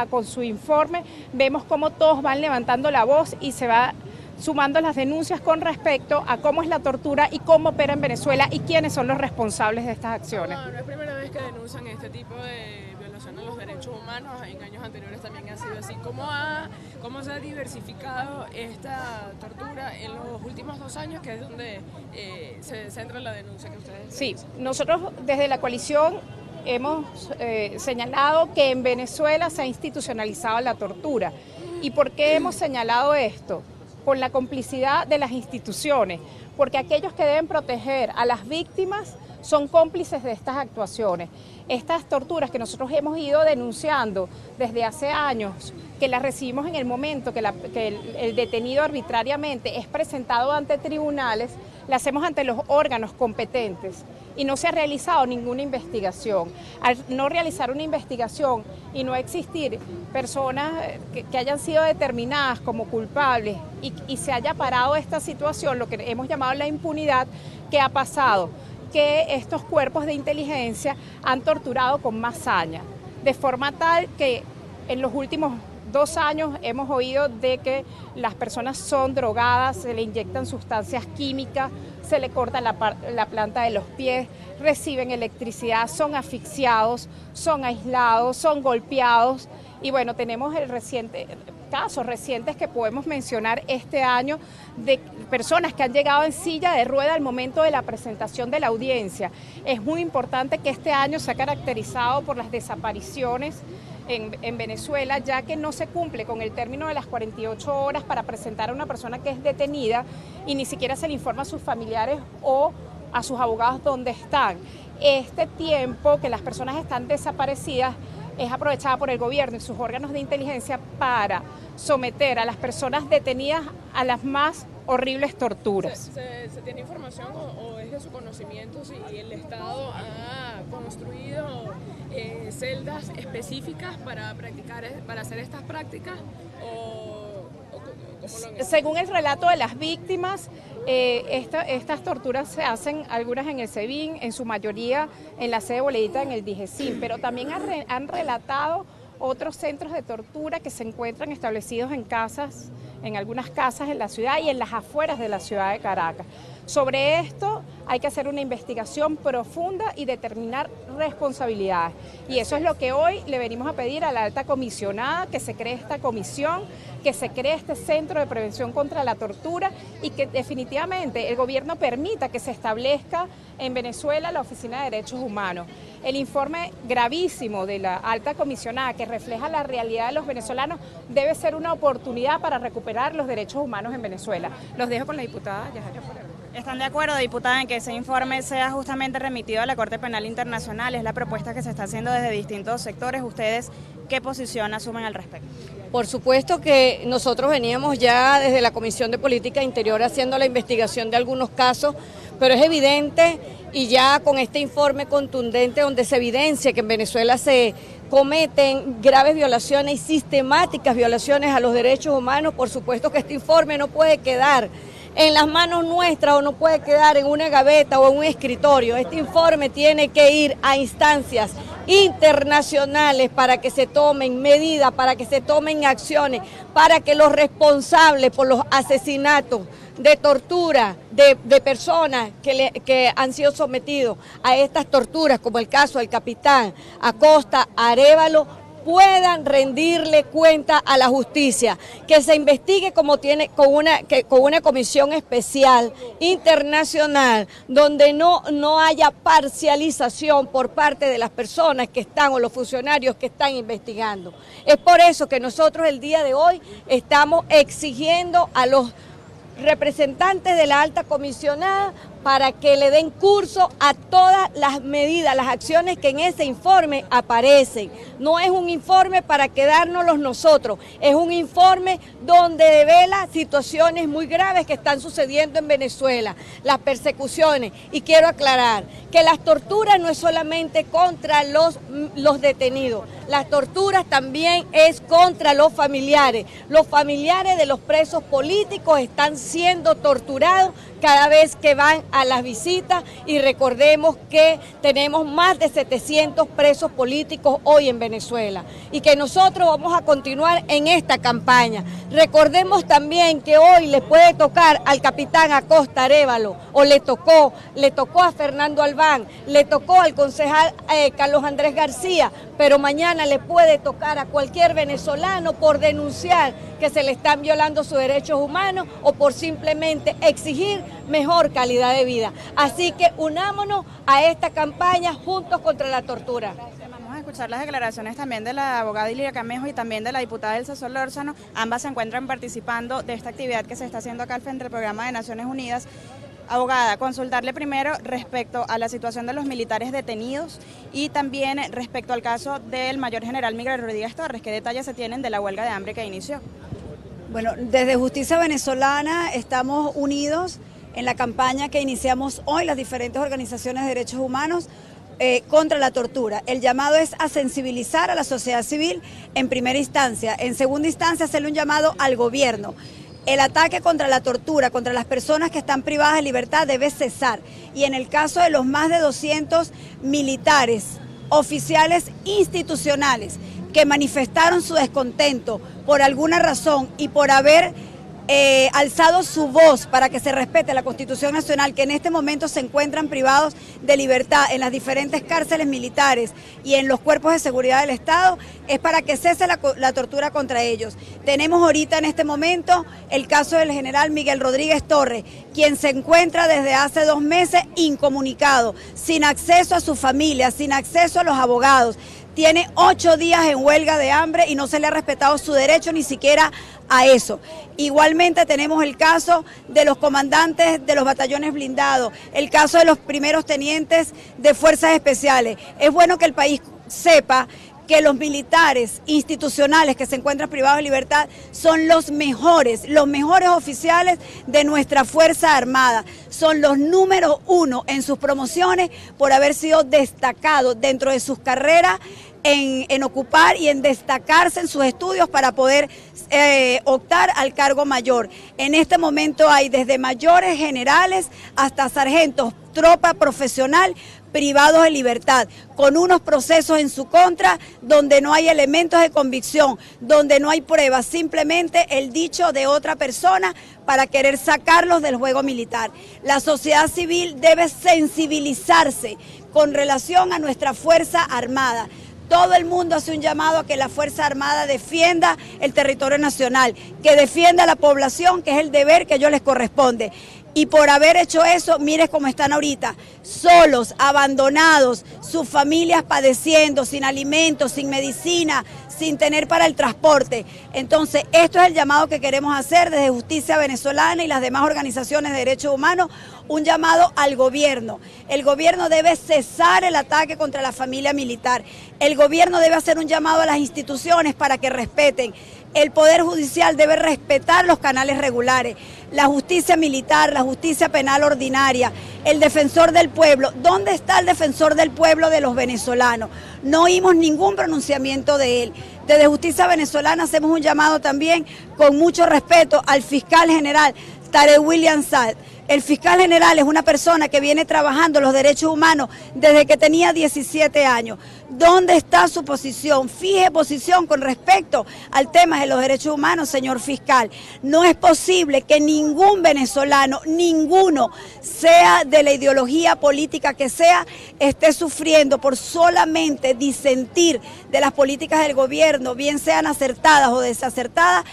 con su informe, vemos cómo todos van levantando la voz y se va sumando las denuncias con respecto a cómo es la tortura y cómo opera en Venezuela y quiénes son los responsables de estas acciones. No es primera vez que denuncian este tipo de violación a los derechos humanos, en años anteriores también ha sido así. ¿Cómo se ha diversificado esta tortura en los últimos 2 años, que es donde se centra la denuncia que ustedes Sí, nosotros desde la coalición hemos señalado que en Venezuela se ha institucionalizado la tortura. ¿Y por qué hemos señalado esto? Con la complicidad de las instituciones, porque aquellos que deben proteger a las víctimas son cómplices de estas actuaciones. Estas torturas que nosotros hemos ido denunciando desde hace años, que las recibimos en el momento que el detenido arbitrariamente es presentado ante tribunales, las hacemos ante los órganos competentes y no se ha realizado ninguna investigación. Al no realizar una investigación y no existir personas que hayan sido determinadas como culpables y se haya parado esta situación, lo que hemos llamado la impunidad, ¿qué ha pasado? Que estos cuerpos de inteligencia han torturado con más saña, de forma tal que en los últimos 2 años hemos oído de que las personas son drogadas, se le inyectan sustancias químicas, se le corta la planta de los pies, reciben electricidad, son asfixiados, son aislados, son golpeados. Y bueno, tenemos casos recientes que podemos mencionar este año de personas que han llegado en silla de rueda al momento de la presentación de la audiencia. Es muy importante que este año sea caracterizado por las desapariciones en Venezuela, ya que no se cumple con el término de las 48 horas para presentar a una persona que es detenida y ni siquiera se le informa a sus familiares o a sus abogados dónde están. Este tiempo que las personas están desaparecidas es aprovechada por el gobierno y sus órganos de inteligencia para someter a las personas detenidas a las más horribles torturas. ¿Se tiene información o es de su conocimiento si el Estado ha construido celdas específicas para hacer estas prácticas Según el relato de las víctimas, estas torturas se hacen algunas en el SEBIN, en su mayoría en la sede boledita en el DIGESIM, pero también han relatado otros centros de tortura que se encuentran establecidos en algunas casas en la ciudad y en las afueras de la ciudad de Caracas. Sobre esto hay que hacer una investigación profunda y determinar responsabilidades. Y eso es lo que hoy le venimos a pedir a la alta comisionada, que se cree esta comisión, que se cree este centro de prevención contra la tortura y que definitivamente el gobierno permita que se establezca en Venezuela la Oficina de Derechos Humanos. El informe gravísimo de la alta comisionada que refleja la realidad de los venezolanos debe ser una oportunidad para recuperar los derechos humanos en Venezuela. Los dejo con la diputada Yajaira Forero. ¿Están de acuerdo, diputada, en que ese informe sea justamente remitido a la Corte Penal Internacional? Es la propuesta que se está haciendo desde distintos sectores. ¿Ustedes qué posición asumen al respecto? Por supuesto que nosotros veníamos ya desde la Comisión de Política Interior haciendo la investigación de algunos casos, pero es evidente y ya con este informe contundente donde se evidencia que en Venezuela se cometen graves violaciones y sistemáticas violaciones a los derechos humanos, por supuesto que este informe no puede quedar en las manos nuestras o no puede quedar en una gaveta o en un escritorio. Este informe tiene que ir a instancias internacionales para que se tomen medidas, para que se tomen acciones, para que los responsables por los asesinatos de tortura de personas que han sido sometidos a estas torturas, como el caso del capitán Acosta Arévalo, puedan rendirle cuenta a la justicia, que se investigue como tiene con una comisión especial internacional donde no haya parcialización por parte de las personas que están o los funcionarios que están investigando. Es por eso que nosotros el día de hoy estamos exigiendo a los representantes de la alta comisionada para que le den curso a todas las medidas, las acciones que en ese informe aparecen. No es un informe para quedárnoslos nosotros, es un informe donde devela situaciones muy graves que están sucediendo en Venezuela, las persecuciones. Y quiero aclarar que las torturas no es solamente contra los detenidos, las torturas también es contra los familiares. Los familiares de los presos políticos están siendo torturados cada vez que van a las visitas y recordemos que tenemos más de 700 presos políticos hoy en Venezuela y que nosotros vamos a continuar en esta campaña. Recordemos también que hoy le puede tocar al capitán Acosta Arévalo, o le tocó a Fernando Albán, le tocó al concejal Carlos Andrés García, pero mañana le puede tocar a cualquier venezolano por denunciar que se le están violando sus derechos humanos o por simplemente exigir mejor calidad de vida. Así que unámonos a esta campaña juntos contra la tortura. Vamos a escuchar las declaraciones también de la abogada Ilia Camejo y también de la diputada Elsa Solórzano. Ambas se encuentran participando de esta actividad que se está haciendo acá al frente del programa de Naciones Unidas. Abogada, consultarle primero respecto a la situación de los militares detenidos y también respecto al caso del mayor general Miguel Rodríguez Torres. ¿Qué detalles se tienen de la huelga de hambre que inició? Bueno, desde Justicia Venezolana estamos unidos en la campaña que iniciamos hoy, las diferentes organizaciones de derechos humanos contra la tortura. El llamado es a sensibilizar a la sociedad civil en primera instancia. En segunda instancia, hacerle un llamado al gobierno. El ataque contra la tortura, contra las personas que están privadas de libertad debe cesar. Y en el caso de los más de 200 militares, oficiales institucionales que manifestaron su descontento por alguna razón y por haber alzado su voz para que se respete la Constitución Nacional, que en este momento se encuentran privados de libertad en las diferentes cárceles militares y en los cuerpos de seguridad del Estado, es para que cese la tortura contra ellos. Tenemos ahorita en este momento el caso del general Miguel Rodríguez Torres, quien se encuentra desde hace 2 meses incomunicado, sin acceso a su familia, sin acceso a los abogados. Tiene 8 días en huelga de hambre y no se le ha respetado su derecho ni siquiera a eso. Igualmente tenemos el caso de los comandantes de los batallones blindados, el caso de los primeros tenientes de fuerzas especiales. Es bueno que el país sepa que los militares institucionales que se encuentran privados de libertad son los mejores oficiales de nuestra Fuerza Armada. Son los número 1 en sus promociones por haber sido destacados dentro de sus carreras en ocupar y en destacarse en sus estudios para poder optar al cargo mayor. En este momento hay desde mayores generales hasta sargentos, tropa profesional, privados de libertad, con unos procesos en su contra donde no hay elementos de convicción, donde no hay pruebas, simplemente el dicho de otra persona para querer sacarlos del juego militar. La sociedad civil debe sensibilizarse con relación a nuestra Fuerza Armada. Todo el mundo hace un llamado a que la Fuerza Armada defienda el territorio nacional, que defienda a la población, que es el deber que a ellos les corresponde. Y por haber hecho eso, mire cómo están ahorita, solos, abandonados, sus familias padeciendo, sin alimentos, sin medicina, sin tener para el transporte. Entonces, esto es el llamado que queremos hacer desde Justicia Venezolana y las demás organizaciones de derechos humanos, un llamado al gobierno. El gobierno debe cesar el ataque contra la familia militar. El gobierno debe hacer un llamado a las instituciones para que respeten. El Poder Judicial debe respetar los canales regulares, la justicia militar, la justicia penal ordinaria, el defensor del pueblo. ¿Dónde está el defensor del pueblo de los venezolanos? No oímos ningún pronunciamiento de él. Desde Justicia Venezolana hacemos un llamado también con mucho respeto al fiscal general Tarek William Saad. El fiscal general es una persona que viene trabajando los derechos humanos desde que tenía 17 años. ¿Dónde está su posición? Fije posición con respecto al tema de los derechos humanos, señor fiscal. No es posible que ningún venezolano, ninguno, sea de la ideología política que sea, esté sufriendo por solamente disentir de las políticas del gobierno, bien sean acertadas o desacertadas,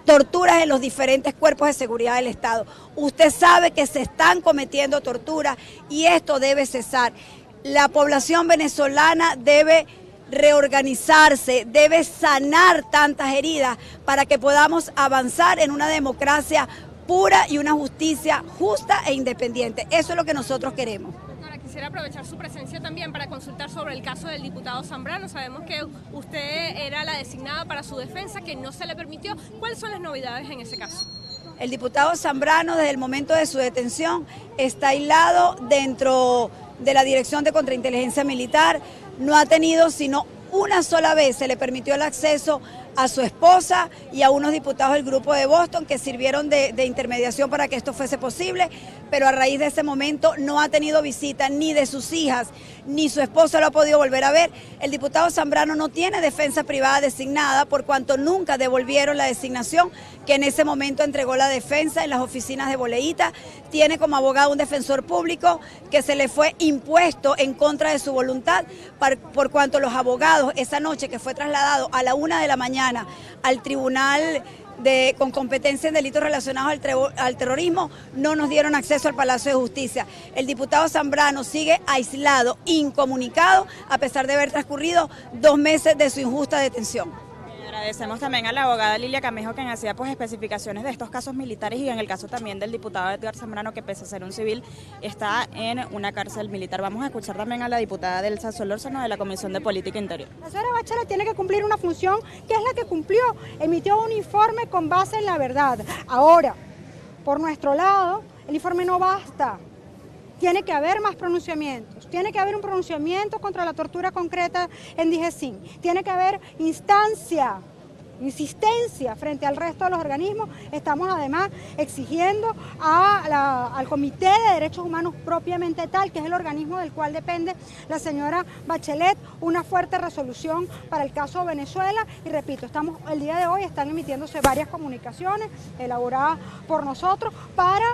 torturas en los diferentes cuerpos de seguridad del Estado. Usted sabe que se están cometiendo torturas y esto debe cesar. La población venezolana debe reorganizarse, debe sanar tantas heridas para que podamos avanzar en una democracia pura y una justicia justa e independiente. Eso es lo que nosotros queremos. Quisiera aprovechar su presencia también para consultar sobre el caso del diputado Zambrano. Sabemos que usted era la designada para su defensa, que no se le permitió. ¿Cuáles son las novedades en ese caso? El diputado Zambrano, desde el momento de su detención, está aislado dentro de la Dirección de Contrainteligencia Militar. No ha tenido sino una sola vez, se le permitió el acceso a su esposa y a unos diputados del grupo de Boston que sirvieron de intermediación para que esto fuese posible, pero a raíz de ese momento no ha tenido visita ni de sus hijas, ni su esposa lo ha podido volver a ver. El diputado Zambrano no tiene defensa privada designada por cuanto nunca devolvieron la designación que en ese momento entregó la defensa en las oficinas de Boleíta. Tiene como abogado un defensor público que se le fue impuesto en contra de su voluntad por cuanto los abogados esa noche que fue trasladado a la 1 de la mañana al tribunal con competencia en delitos relacionados al terrorismo, no nos dieron acceso al Palacio de Justicia. El diputado Zambrano sigue aislado, incomunicado, a pesar de haber transcurrido 2 meses de su injusta detención. Agradecemos también a la abogada Lilia Camejo, quien hacía pues especificaciones de estos casos militares y en el caso también del diputado Edgar Zambrano, que pese a ser un civil, está en una cárcel militar. Vamos a escuchar también a la diputada Delsa Solórzano de la Comisión de Política Interior. La señora Bachelet tiene que cumplir una función que es la que cumplió, emitió un informe con base en la verdad. Ahora, por nuestro lado, el informe no basta. Tiene que haber más pronunciamientos, tiene que haber un pronunciamiento contra la tortura concreta en DIJESIN, tiene que haber insistencia frente al resto de los organismos. Estamos además exigiendo al Comité de Derechos Humanos propiamente tal, que es el organismo del cual depende la señora Bachelet, una fuerte resolución para el caso Venezuela. Y repito, el día de hoy están emitiéndose varias comunicaciones elaboradas por nosotros para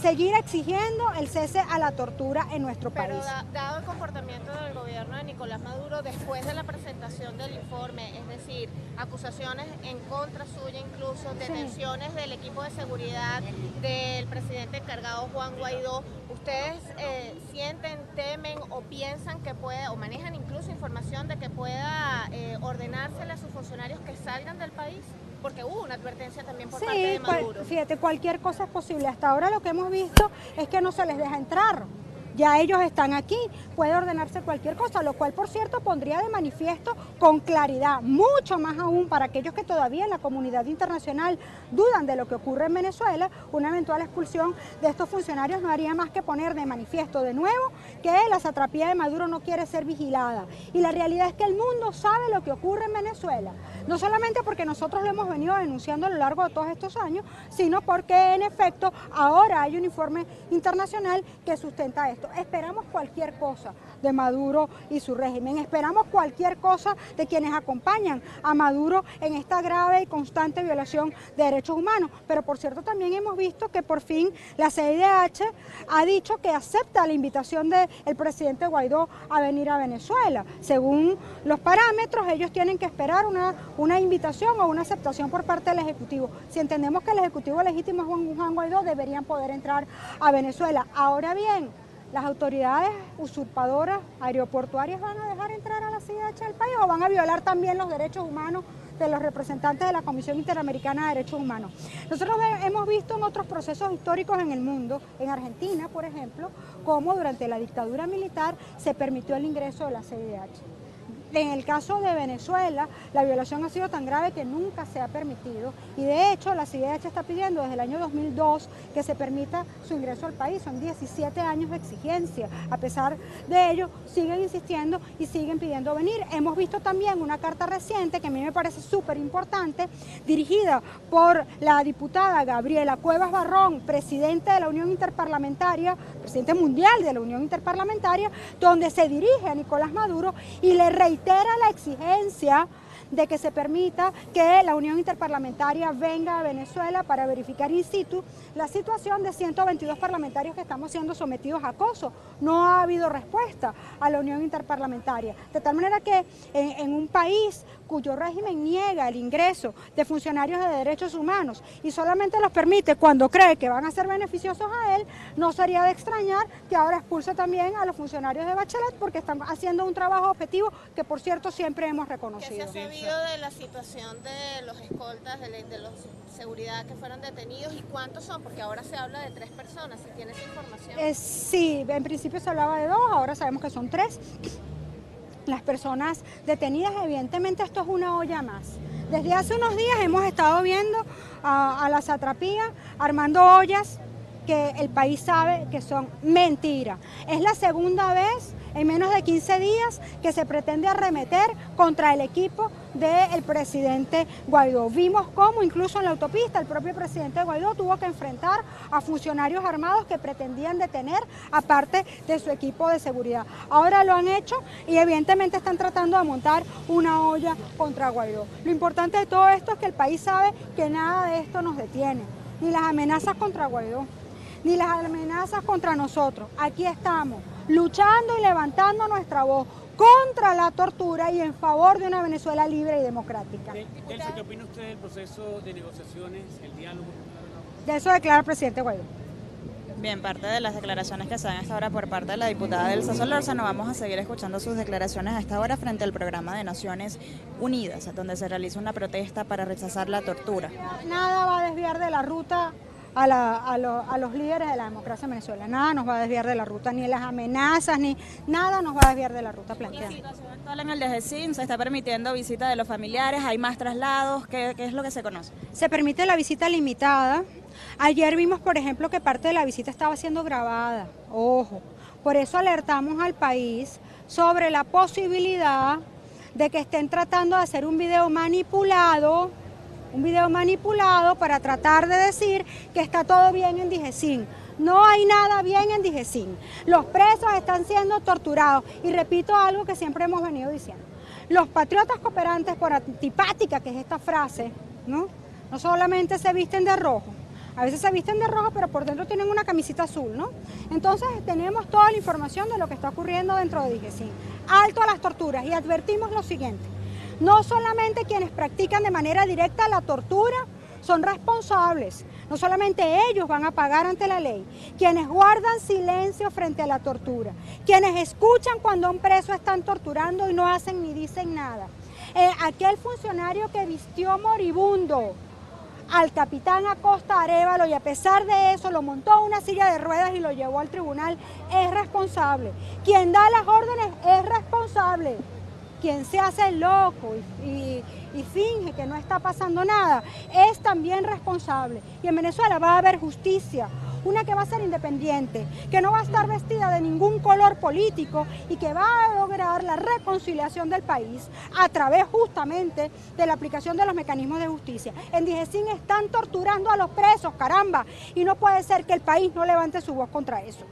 seguir exigiendo el cese a la tortura en nuestro país. Pero dado el comportamiento del gobierno de Nicolás Maduro después de la presentación del informe, es decir, acusaciones en contra suya, incluso detenciones del equipo de seguridad del presidente encargado Juan Guaidó, ¿ustedes sienten, temen o piensan que puede, o manejan incluso información de que pueda ordenársele a sus funcionarios que salgan del país? Porque hubo una advertencia también por parte de Maduro. Fíjate, cualquier cosa es posible. Hasta ahora lo que hemos visto es que no se les deja entrar. Ya ellos están aquí, puede ordenarse cualquier cosa, lo cual, por cierto, pondría de manifiesto con claridad, mucho más aún para aquellos que todavía en la comunidad internacional dudan de lo que ocurre en Venezuela, una eventual expulsión de estos funcionarios no haría más que poner de manifiesto de nuevo que la satrapía de Maduro no quiere ser vigilada. Y la realidad es que el mundo sabe lo que ocurre en Venezuela, no solamente porque nosotros lo hemos venido denunciando a lo largo de todos estos años, sino porque en efecto ahora hay un informe internacional que sustenta esto. Esperamos cualquier cosa de Maduro y su régimen, esperamos cualquier cosa de quienes acompañan a Maduro en esta grave y constante violación de derechos humanos. Pero por cierto también hemos visto que por fin la CIDH ha dicho que acepta la invitación del presidente Guaidó a venir a Venezuela. Según los parámetros, ellos tienen que esperar una invitación o una aceptación por parte del Ejecutivo. Si entendemos que el Ejecutivo legítimo es Juan Guaidó, deberían poder entrar a Venezuela. Ahora bien, ¿las autoridades usurpadoras aeroportuarias van a dejar entrar a la CIDH del país o van a violar también los derechos humanos de los representantes de la Comisión Interamericana de Derechos Humanos? Nosotros hemos visto en otros procesos históricos en el mundo, en Argentina, por ejemplo, cómo durante la dictadura militar se permitió el ingreso de la CIDH. En el caso de Venezuela, la violación ha sido tan grave que nunca se ha permitido y de hecho la CIDH está pidiendo desde el año 2002 que se permita su ingreso al país. Son 17 años de exigencia. A pesar de ello, siguen insistiendo y siguen pidiendo venir. Hemos visto también una carta reciente que a mí me parece súper importante, dirigida por la diputada Gabriela Cuevas Barrón, presidenta de la Unión Interparlamentaria, presidente mundial de la Unión Interparlamentaria, donde se dirige a Nicolás Maduro y le reitera la exigencia de que se permita que la Unión Interparlamentaria venga a Venezuela para verificar in situ la situación de 122 parlamentarios que estamos siendo sometidos a acoso. No ha habido respuesta a la Unión Interparlamentaria, de tal manera que en un país cuyo régimen niega el ingreso de funcionarios de derechos humanos y solamente los permite cuando cree que van a ser beneficiosos a él, no sería de extrañar que ahora expulse también a los funcionarios de Bachelet porque están haciendo un trabajo objetivo que, por cierto, siempre hemos reconocido. ¿Qué se ha sabido de la situación de los escoltas, de los seguridad que fueron detenidos y cuántos son? Porque ahora se habla de 3 personas, si tienes información. Sí, en principio se hablaba de 2, ahora sabemos que son 3. Las personas detenidas, evidentemente esto es una olla más. Desde hace unos días hemos estado viendo a la satrapía armando ollas que el país sabe que son mentiras. Es la segunda vez en menos de 15 días que se pretende arremeter contra el equipo del presidente Guaidó. Vimos cómo incluso en la autopista el propio presidente Guaidó tuvo que enfrentar a funcionarios armados que pretendían detener a parte de su equipo de seguridad. Ahora lo han hecho y evidentemente están tratando de montar una olla contra Guaidó. Lo importante de todo esto es que el país sabe que nada de esto nos detiene, ni las amenazas contra Guaidó, ni las amenazas contra nosotros. Aquí estamos, luchando y levantando nuestra voz contra la tortura y en favor de una Venezuela libre y democrática. Delcy, ¿qué opina usted del proceso de negociaciones, el diálogo? De eso declara el presidente Guaidó. Bien, parte de las declaraciones que se dan a esta hora por parte de la diputada Delcy Solórzano, vamos a seguir escuchando sus declaraciones a esta hora frente al programa de Naciones Unidas, donde se realiza una protesta para rechazar la tortura. Nada va a desviar de la ruta a los líderes de la democracia en Venezuela. Nada nos va a desviar de la ruta, ni las amenazas, ni nada nos va a desviar de la ruta planteada. La situación actual en el DGCIN, se está permitiendo visita de los familiares, hay más traslados, ¿qué es lo que se conoce? Se permite la visita limitada. Ayer vimos, por ejemplo, que parte de la visita estaba siendo grabada. Ojo, por eso alertamos al país sobre la posibilidad de que estén tratando de hacer un video manipulado para tratar de decir que está todo bien en DGCIN. No hay nada bien en DGCIN. Los presos están siendo torturados. Y repito algo que siempre hemos venido diciendo. Los patriotas cooperantes, por antipática que es esta frase, ¿no? No solamente se visten de rojo. A veces se visten de rojo, pero por dentro tienen una camisita azul, ¿no? Entonces tenemos toda la información de lo que está ocurriendo dentro de DGCIN. Alto a las torturas y advertimos lo siguiente. No solamente quienes practican de manera directa la tortura son responsables, no solamente ellos van a pagar ante la ley, quienes guardan silencio frente a la tortura, quienes escuchan cuando a un preso están torturando y no hacen ni dicen nada. Aquel funcionario que vistió moribundo al capitán Acosta Arévalo y a pesar de eso lo montó a una silla de ruedas y lo llevó al tribunal, es responsable. Quien da las órdenes es responsable. Quien se hace loco y finge que no está pasando nada es también responsable. Y en Venezuela va a haber justicia, una que va a ser independiente, que no va a estar vestida de ningún color político y que va a lograr la reconciliación del país a través justamente de la aplicación de los mecanismos de justicia. En DGCIN están torturando a los presos, caramba, y no puede ser que el país no levante su voz contra eso.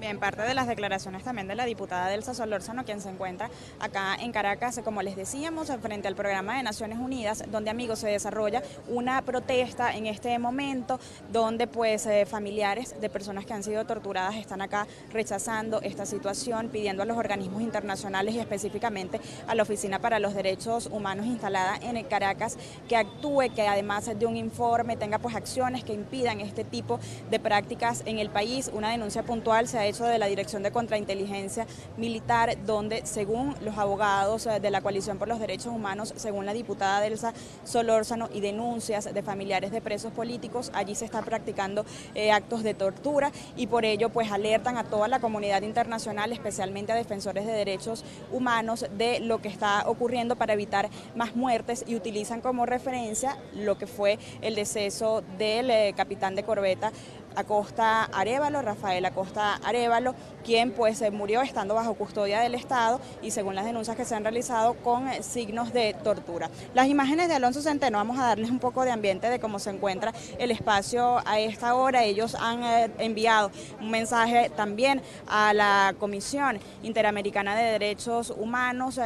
Bien, parte de las declaraciones también de la diputada Delcy Solórzano, quien se encuentra acá en Caracas, como les decíamos, frente al programa de Naciones Unidas, donde, amigos, se desarrolla una protesta en este momento, donde pues familiares de personas que han sido torturadas están acá rechazando esta situación, pidiendo a los organismos internacionales y específicamente a la Oficina para los Derechos Humanos instalada en Caracas que actúe, que además de un informe tenga pues acciones que impidan este tipo de prácticas en el país. Una denuncia puntual se ha hecho de la Dirección de Contrainteligencia Militar, donde según los abogados de la Coalición por los Derechos Humanos, según la diputada Delcy Solórzano y denuncias de familiares de presos políticos, allí se están practicando actos de tortura y por ello pues alertan a toda la comunidad internacional, especialmente a defensores de derechos humanos, de lo que está ocurriendo para evitar más muertes y utilizan como referencia lo que fue el deceso del capitán de corbeta Acosta Arévalo, Rafael Acosta Arévalo, quien pues murió estando bajo custodia del Estado y según las denuncias que se han realizado con signos de tortura. Las imágenes de Alonso Centeno, vamos a darles un poco de ambiente de cómo se encuentra el espacio a esta hora. Ellos han enviado un mensaje también a la Comisión Interamericana de Derechos Humanos.